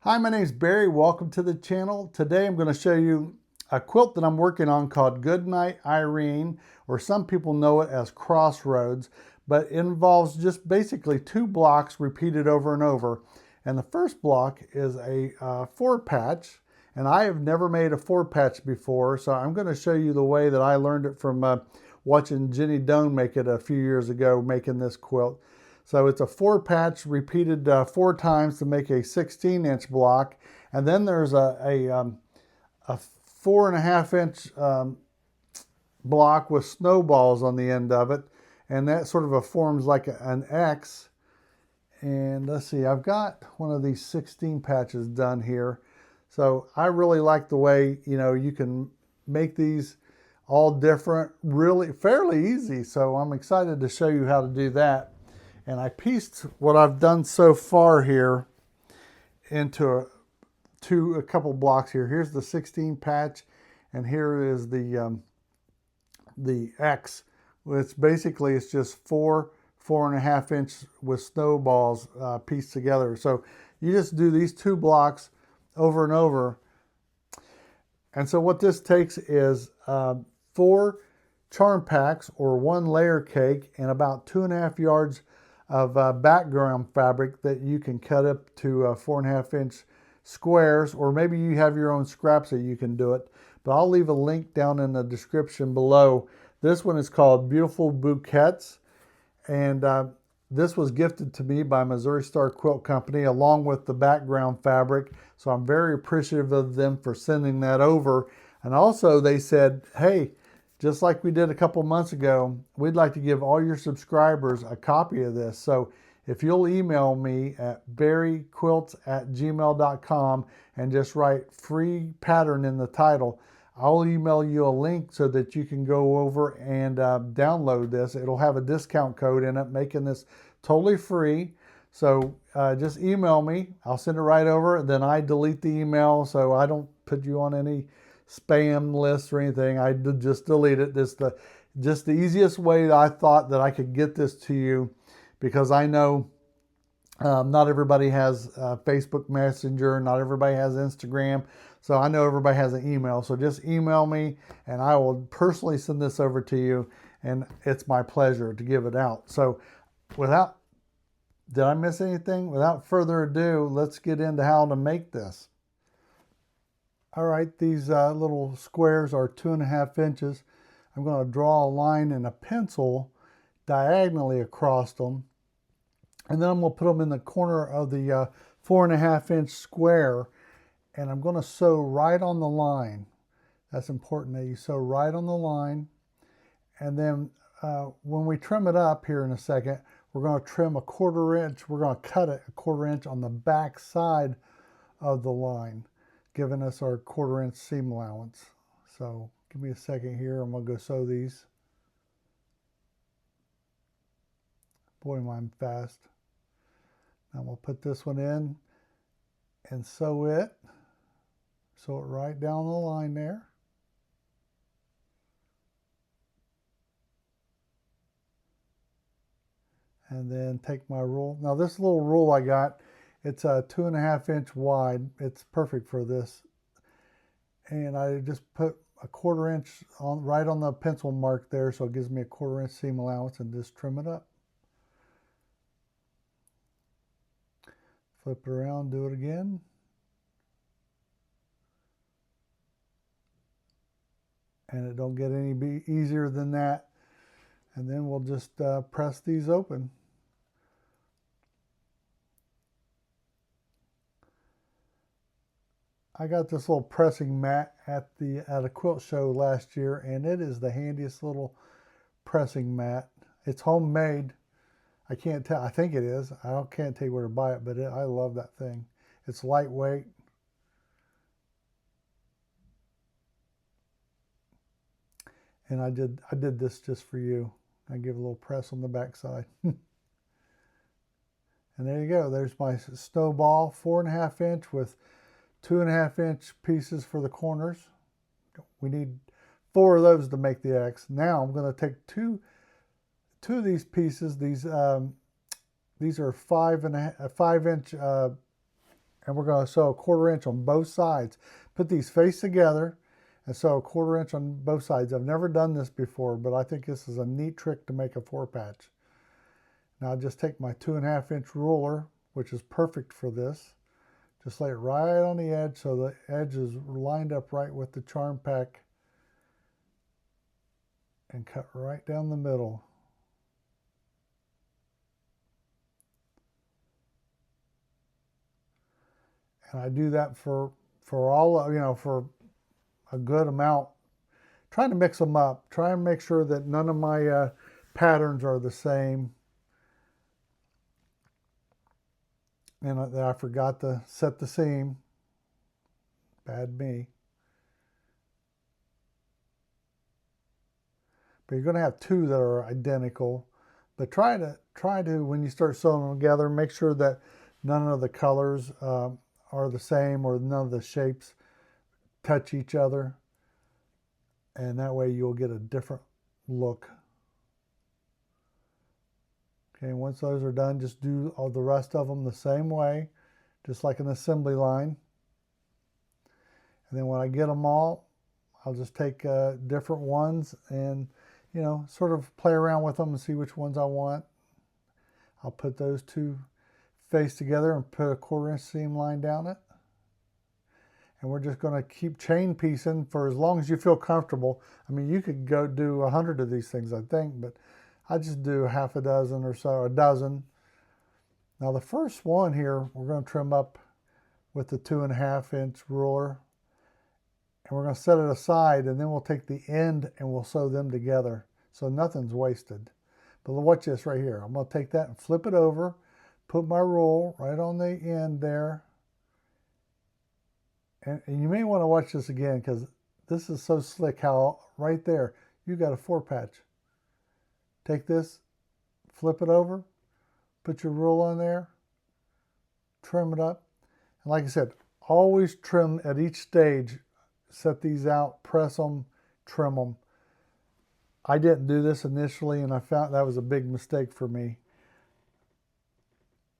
Hi, my name is Barry. Welcome to the channel. Today I'm going to show you a quilt that I'm working on called Goodnight Irene, or some people know it as Crossroads, but it involves just basically two blocks repeated over and over. And the first block is a four patch, and I have never made a four patch before, so I'm going to show you the way that I learned it from watching Jenny Doan make it a few years ago, making this quilt. So it's a four patch repeated four times to make a 16-inch block. And then there's a 4.5-inch block with snowballs on the end of it. And that sort of forms like an X. And let's see, I've got one of these 16 patches done here. So I really like the way, you can make these all different, really fairly easy. So I'm excited to show you how to do that. And I pieced what I've done so far here into a couple blocks here. Here's the 16 patch, and here is the X, which basically it's just 4.5 inch with snowballs pieced together. So you just do these two blocks over and over. And so what this takes is 4 charm packs or 1 layer cake and about 2.5 yards of background fabric that you can cut up to 4.5-inch squares, or maybe you have your own scraps that you can do it. But I'll leave a link down in the description below. This one is called Beautiful Bouquets, and this was gifted to me by Missouri Star Quilt Company along with the background fabric. So I'm very appreciative of them for sending that over. And also they said, hey, just like we did a couple months ago, we'd like to give all your subscribers a copy of this. So if you'll email me at barryquilts@gmail.com and just write free pattern in the title, I'll email you a link so that you can go over and download this. It'll have a discount code in it, making this totally free. So just email me. I'll send it right over. Then I delete the email so I don't put you on any spam lists or anything. I just delete it. This just the easiest way that I thought that I could get this to you, because I know not everybody has Facebook Messenger, not everybody has Instagram, so I know everybody has an email. So just email me and I will personally send this over to you, and it's my pleasure to give it out. So did I miss anything? Without further ado, let's get into how to make this. All right, these little squares are 2.5 inches. I'm going to draw a line in a pencil diagonally across them. And then I'm going to put them in the corner of the 4.5-inch square. And I'm going to sew right on the line. That's important that you sew right on the line. And then when we trim it up here in a second, we're going to trim 1/4 inch. We're going to cut it 1/4 inch on the back side of the line, giving us our 1/4 inch seam allowance. So give me a second here. I'm going to go sew these. Boy, I'm fast. Now we'll put this one in and sew it. Sew it right down the line there. And then take my rule. Now this little rule I got, it's a 2.5 inch wide. It's perfect for this. And I just put 1/4 inch right on the pencil mark there, so it gives me a 1/4 inch seam allowance, and just trim it up. Flip it around, do it again. And it don't get any easier than that. And then we'll just press these open. I got this little pressing mat at a quilt show last year, and it is the handiest little pressing mat. It's homemade. I can't tell. I think it is. Can't tell you where to buy it, but I love that thing. It's lightweight. And I did this just for you. I give a little press on the back side. And there you go. There's my snowball, 4.5 inch with 2.5 inch pieces for the corners. We need 4 of those to make the X. Now I'm going to take two of these pieces. These are 5 inch and we're going to sew a 1/4 inch on both sides. Put these face together and sew a 1/4 inch on both sides. I've never done this before, but I think this is a neat trick to make a 4 patch. Now I'll just take my 2.5 inch ruler, which is perfect for this. Just lay it right on the edge so the edge is lined up right with the charm pack, and cut right down the middle. And I do that for all, for a good amount. Trying to mix them up. Try and make sure that none of my patterns are the same. And I forgot to set the seam. Bad me. But you're going to have two that are identical. But try to when you start sewing them together, make sure that none of the colors are the same, or none of the shapes touch each other. And that way you'll get a different look. Okay, once those are done, just do all the rest of them the same way, just like an assembly line. And then when I get them all, I'll just take different ones and, sort of play around with them and see which ones I want. I'll put those two face together and put a 1/4 inch seam line down it. And we're just going to keep chain piecing for as long as you feel comfortable. I mean, you could go do 100 of these things, I think, but I just do half a dozen or so, a dozen. Now the first one here, we're going to trim up with the 2.5 inch ruler. And we're going to set it aside, and then we'll take the end and we'll sew them together so nothing's wasted. But watch this right here. I'm going to take that and flip it over, put my roll right on the end there. And you may want to watch this again, because this is so slick how right there you got a 4 patch. Take this, flip it over, put your roll on there, trim it up. And like I said, always trim at each stage. Set these out, press them, trim them. I didn't do this initially, and I found that was a big mistake for me.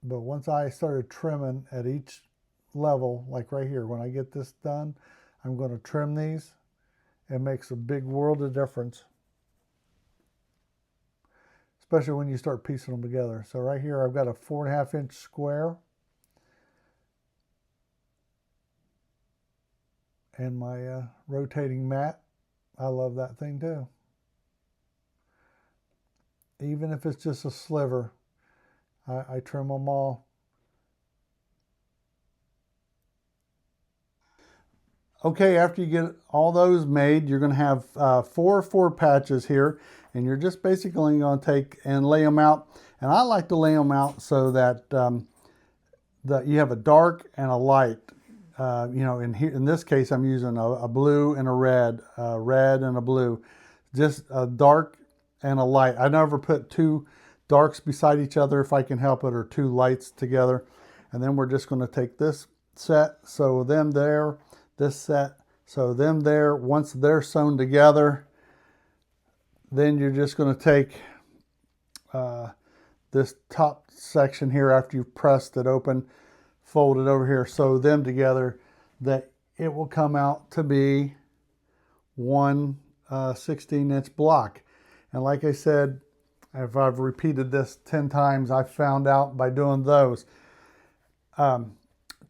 But once I started trimming at each level, like right here, when I get this done, I'm going to trim these. It makes a big world of difference, especially when you start piecing them together. So right here, I've got a 4.5 inch square. And my rotating mat. I love that thing too. Even if it's just a sliver, I trim them all. Okay, after you get all those made, you're going to have 4 patches here, and you're just basically going to take and lay them out. And I like to lay them out so that that you have a dark and a light. In this case, I'm using a blue and a red and a blue, just a dark and a light. I never put 2 darks beside each other if I can help it, or 2 lights together. And then we're just going to take this set, sew them there, this set, sew them there. Once they're sewn together, then you're just going to take this top section here after you've pressed it open, fold it over here, sew them together, that it will come out to be one 16-inch block. And like I said, if I've repeated this 10 times, I found out by doing those.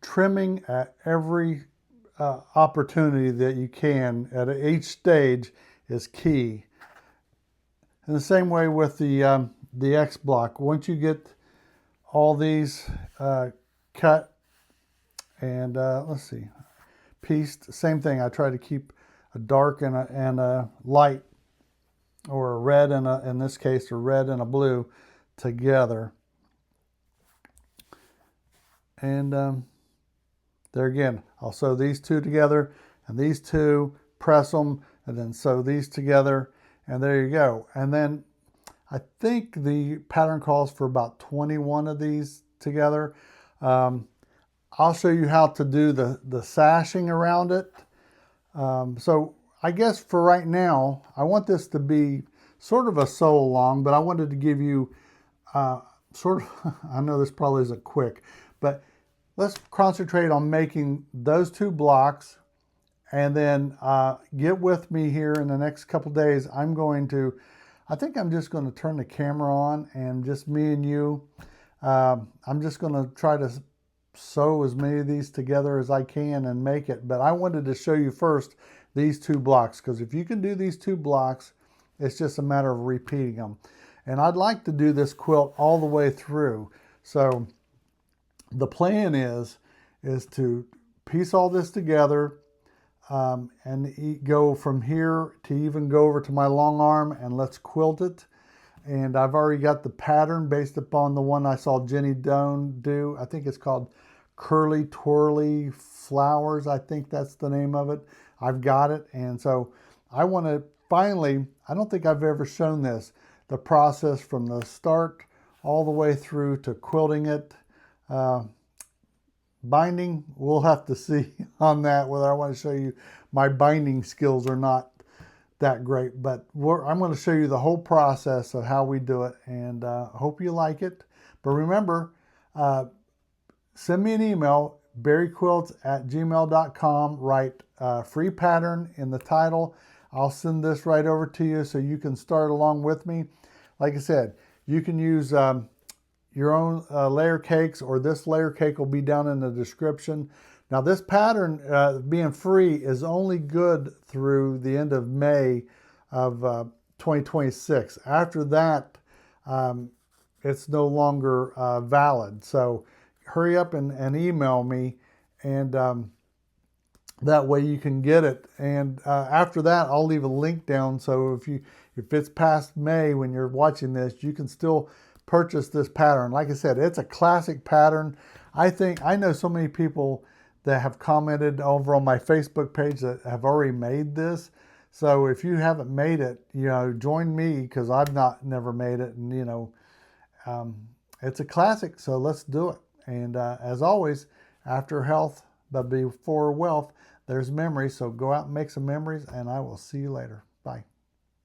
Trimming at every opportunity that you can at each stage is key. In the same way with the X block, once you get all these cut and let's see, pieced, same thing. I try to keep a dark and a light, or a red and in this case, a red and a blue together. And there again, I'll sew these 2 together and these 2, press them, and then sew these together, and there you go. And then I think the pattern calls for about 21 of these together. I'll show you how to do the sashing around it. So I guess for right now, I want this to be sort of a sew along, but I wanted to give you sort of, I know this probably isn't quick, but let's concentrate on making those 2 blocks, and then get with me here in the next couple days. I think I'm just going to turn the camera on, and just me and you. I'm just going to try to sew as many of these together as I can and make it. But I wanted to show you first these 2 blocks, because if you can do these 2 blocks, it's just a matter of repeating them. And I'd like to do this quilt all the way through. So the plan is to piece all this together, and go from here to even go over to my long arm, and let's quilt it. And I've already got the pattern based upon the one I saw Jenny Doan do. I think it's called Curly Twirly Flowers. I think that's the name of it. I've got it. And so I want to finally, I don't think I've ever shown this, the process from the start all the way through to quilting it. Binding, we'll have to see on that whether I want to show you my binding skills or not that great. But I'm going to show you the whole process of how we do it, and hope you like it. But remember, send me an email, berryquilts@gmail.com. Write free pattern in the title. I'll send this right over to you so you can start along with me. Like I said, you can use your own layer cakes, or this layer cake will be down in the description. Now this pattern, being free, is only good through the end of May of 2026. After that, it's no longer valid. So hurry up and email me, and that way you can get it. And after that, I'll leave a link down. So if it's past May when you're watching this, you can still purchase this pattern. Like I said, it's a classic pattern. I know so many people that have commented over on my Facebook page that have already made this. So if you haven't made it, join me, because I've never made it. And it's a classic, so let's do it. And as always, after health, but before wealth, there's memories. So go out and make some memories, and I will see you later. Bye.